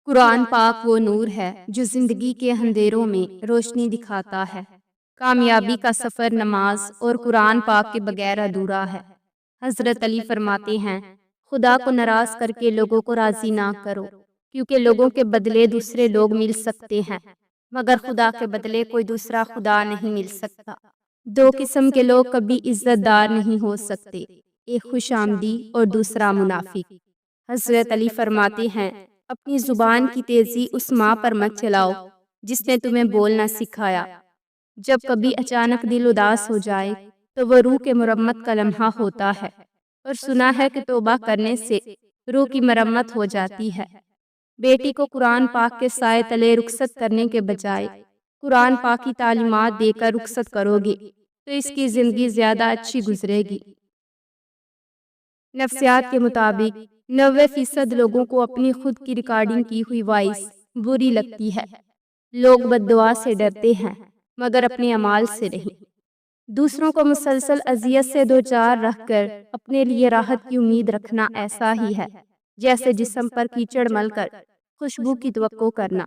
قرآن پاک وہ نور ہے جو زندگی کے اندھیروں میں روشنی دکھاتا ہے۔ کامیابی کا سفر نماز اور قرآن پاک کے بغیر ادھورا ہے۔ حضرت علی فرماتے ہیں، خدا کو ناراض کر کے لوگوں کو راضی نہ کرو، کیونکہ لوگوں کے بدلے دوسرے لوگ مل سکتے ہیں، مگر خدا کے بدلے کوئی دوسرا خدا نہیں مل سکتا۔ دو قسم کے لوگ کبھی عزت دار نہیں ہو سکتے، ایک خوش آمدی اور دوسرا منافق۔ حضرت علی فرماتے ہیں، اپنی زبان کی تیزی اس ماں پر مت چلاؤ جس نے تمہیں بولنا سکھایا۔ جب کبھی اچانک دل اداس ہو جائے تو وہ روح کے مرمت کا لمحہ ہوتا ہے، اور سنا ہے کہ توبہ کرنے سے روح کی مرمت ہو جاتی ہے۔ بیٹی کو قرآن پاک کے سائے تلے رخصت کرنے کے بجائے قرآن پاک کی تعلیمات دے کر رخصت کرو گے تو اس کی زندگی زیادہ اچھی گزرے گی۔ نفسیات کے مطابق 90% لوگوں کو اپنی خود کی ریکارڈنگ کی ہوئی وائس بری لگتی ہے۔ لوگ بد دعا سے ڈرتے ہیں مگر اپنے اعمال سے نہیں۔ دوسروں کو مسلسل اذیت سے دوچار رکھ کر اپنے لیے راحت کی امید رکھنا ایسا ہی ہے جیسے جسم پر کیچڑ مل کر خوشبو کی توقع کرنا۔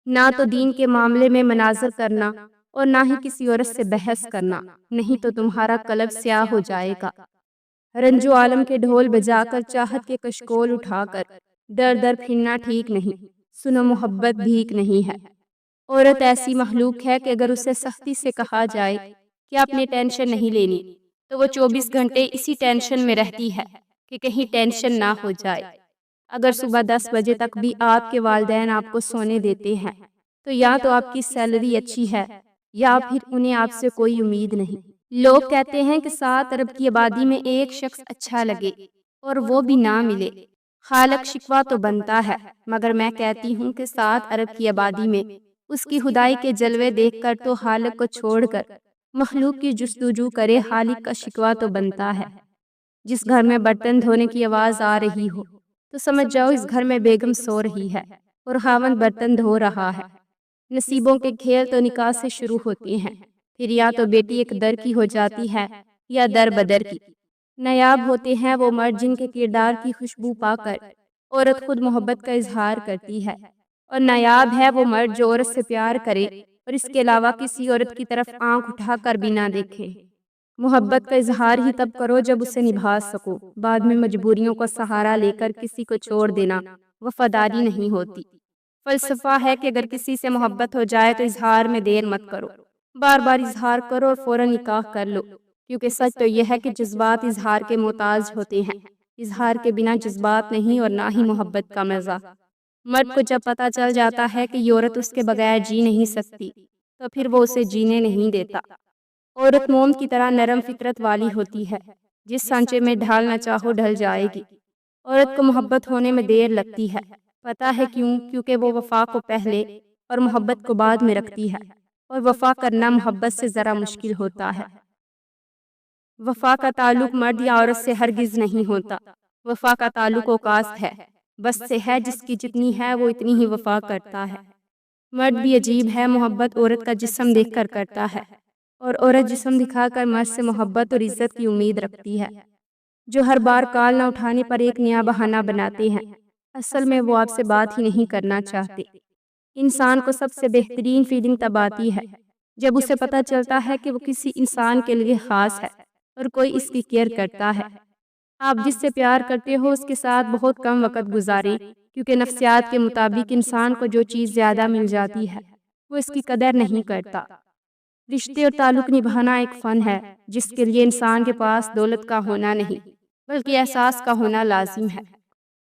نہ تو دین کے معاملے میں مناظر کرنا اور نہ ہی کسی عورت سے بحث کرنا، نہیں تو تمہارا قلب سیاہ ہو جائے گا۔ رنجو عالم کے ڈھول بجا کر چاہت کے کشکول اٹھا کر ڈر ڈر پھرنا ٹھیک نہیں۔ سنو، محبت بھیک نہیں ہے۔ عورت ایسی مخلوق ہے کہ اگر اسے سختی سے کہا جائے کہ آپ نے ٹینشن نہیں لینی تو وہ 24 گھنٹے اسی ٹینشن میں رہتی ہے کہ کہیں ٹینشن نہ ہو جائے۔ اگر صبح 10 بجے تک بھی آپ کے والدین آپ کو سونے دیتے ہیں تو یا تو آپ کی سیلری اچھی ہے یا پھر انہیں آپ سے کوئی امید نہیں۔ لوگ کہتے ہیں کہ 7 ارب کی آبادی میں ایک شخص اچھا لگے اور وہ بھی نہ ملے، خالق شکوہ تو بنتا ہے، مگر میں کہتی ہوں کہ 7 ارب کی آبادی میں اس کی خدائی کے جلوے دیکھ کر تو خالق کو چھوڑ کر مخلوق کی جستجو کرے، خالق کا شکوہ تو بنتا ہے۔ جس گھر میں برتن دھونے کی آواز آ رہی ہو تو سمجھ جاؤ اس گھر میں بیگم سو رہی ہے اور خاوند برتن دھو رہا ہے۔ نصیبوں کے کھیل تو نکاح سے شروع ہوتے ہیں، پھر یا تو بیٹی ایک در کی ہو جاتی ہے یا در بدر کی۔ نایاب ہوتے ہیں وہ مرد جن کے کردار کی خوشبو پا کر عورت خود محبت کا اظہار کرتی ہے، اور نایاب ہے وہ مرد جو عورت سے پیار کرے اور اس کے علاوہ کسی عورت کی طرف آنکھ اٹھا کر بھی نہ دیکھے۔ محبت کا اظہار ہی تب کرو جب اسے نبھا سکو، بعد میں مجبوریوں کا سہارا لے کر کسی کو چھوڑ دینا وفاداری نہیں ہوتی۔ فلسفہ ہے کہ اگر کسی سے محبت ہو جائے تو اظہار میں دیر مت کرو، بار بار اظہار کرو اور فوراً نکاح کر لو، کیونکہ سچ تو یہ ہے کہ جذبات اظہار کے محتاج ہوتے ہیں۔ اظہار کے بنا جذبات نہیں اور نہ ہی محبت کا مزہ۔ مرد کو جب پتہ چل جاتا ہے کہ یہ عورت اس کے بغیر جی نہیں سکتی تو پھر وہ اسے جینے نہیں دیتا۔ عورت موم کی طرح نرم فطرت والی ہوتی ہے، جس سانچے میں ڈھالنا چاہو ڈھل جائے گی۔ عورت کو محبت ہونے میں دیر لگتی ہے، پتہ ہے کیوں؟ کیونکہ وہ وفا کو پہلے اور محبت کو بعد میں رکھتی ہے، اور وفا کرنا محبت سے ذرا مشکل ہوتا ہے۔ وفا کا تعلق مرد یا عورت سے ہرگز نہیں ہوتا، وفا کا تعلق اوقات ہے، بس سے ہے، جس کی جتنی ہے وہ اتنی ہی وفا کرتا ہے۔ مرد بھی عجیب ہے، محبت عورت کا جسم دیکھ کر کرتا ہے، اور عورت جسم دکھا کر مرد سے محبت اور عزت کی امید رکھتی ہے، جو ہر بار کال نہ اٹھانے پر ایک نیا بہانہ بناتے ہیں۔ اصل میں وہ آپ سے بات ہی نہیں کرنا چاہتے۔ انسان کو سب سے بہترین فیلنگ تب آتی ہے جب اسے پتہ چلتا ہے کہ وہ کسی انسان کے لیے خاص ہے اور کوئی اس کی کیئر کرتا ہے۔ آپ جس سے پیار کرتے ہو اس کے ساتھ بہت کم وقت گزاریں، کیونکہ نفسیات کے مطابق انسان کو جو چیز زیادہ مل جاتی ہے وہ اس کی قدر نہیں کرتا۔ رشتے اور تعلق نبھانا ایک فن ہے جس کے لیے انسان کے پاس دولت کا ہونا نہیں بلکہ احساس کا ہونا لازم ہے۔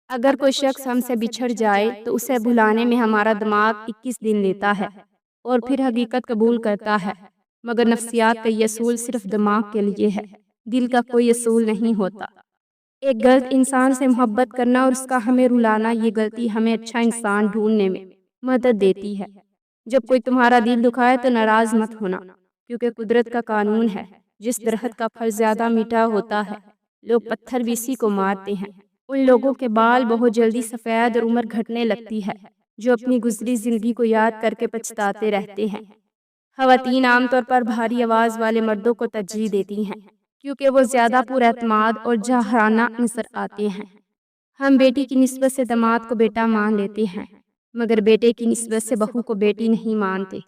اگر کوئی شخص ہم سے بچھڑ جائے تو اسے بھلانے میں ہمارا دماغ 21 دن لیتا ہے اور پھر حقیقت قبول کرتا ہے، مگر نفسیات کا یہ اصول صرف دماغ کے لیے ہے، دل کا کوئی اصول نہیں ہوتا۔ ایک غلط انسان سے محبت کرنا اور اس کا ہمیں رلانا، یہ غلطی ہمیں اچھا انسان ڈھونڈنے میں مدد دیتی ہے۔ جب کوئی تمہارا دل دکھائے تو ناراض مت ہونا، کیونکہ قدرت کا قانون ہے، جس درخت کا پھل زیادہ میٹھا ہوتا ہے لوگ پتھر بھی اسی کو مارتے ہیں۔ ان لوگوں کے بال بہت جلدی سفید اور عمر گھٹنے لگتی ہے جو اپنی گزری زندگی کو یاد کر کے پچھتاتے رہتے ہیں۔ خواتین عام طور پر بھاری آواز والے مردوں کو ترجیح دیتی ہیں کیونکہ وہ زیادہ پر اعتماد اور جاہرانہ نظر آتے ہیں۔ ہم بیٹی کی نسبت سے داماد کو بیٹا مان لیتے ہیں، مگر بیٹے کی نسبت سے بہو کو بیٹی نہیں مانتے۔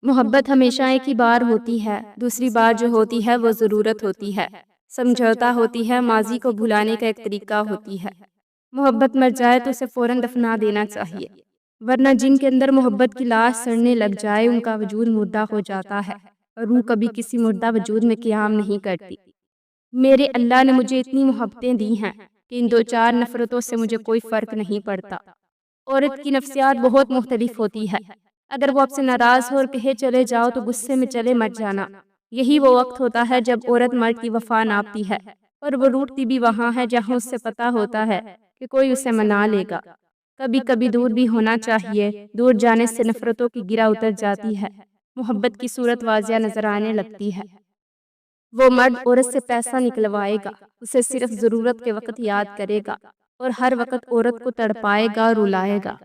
محبت ہمیشہ ایک ہی بار ہوتی ہے، دوسری بار جو ہوتی ہے وہ ضرورت ہوتی ہے، سمجھوتا ہوتی ہے، ماضی کو بھلانے کا ایک طریقہ ہوتی ہے۔ محبت مر جائے تو اسے فوراً دفنا دینا چاہیے، ورنہ جن کے اندر محبت کی لاش سڑنے لگ جائے ان کا وجود مردہ ہو جاتا ہے اور روح کبھی کسی مردہ وجود میں قیام نہیں کرتی۔ میرے اللہ نے مجھے اتنی محبتیں دی ہیں کہ ان دو چار نفرتوں سے مجھے کوئی فرق نہیں پڑتا۔ عورت کی نفسیات بہت مختلف ہوتی ہے، اگر وہ آپ سے ناراض ہو اور کہے چلے جاؤ تو غصے میں چلے مت جانا۔ یہی وہ وقت ہوتا ہے جب عورت مرد کی وفا ناپتی ہے، اور وہ روٹتی بھی وہاں ہے جہاں اس سے پتہ ہوتا ہے کہ کوئی اسے منا لے گا۔ کبھی کبھی دور بھی ہونا چاہیے، دور جانے سے نفرتوں کی گرہ اتر جاتی ہے، محبت کی صورت واضح نظر آنے لگتی ہے۔ وہ مرد عورت سے پیسہ نکلوائے گا، اسے صرف ضرورت کے وقت یاد کرے گا اور ہر وقت عورت کو تڑپائے گا، رلائے گا۔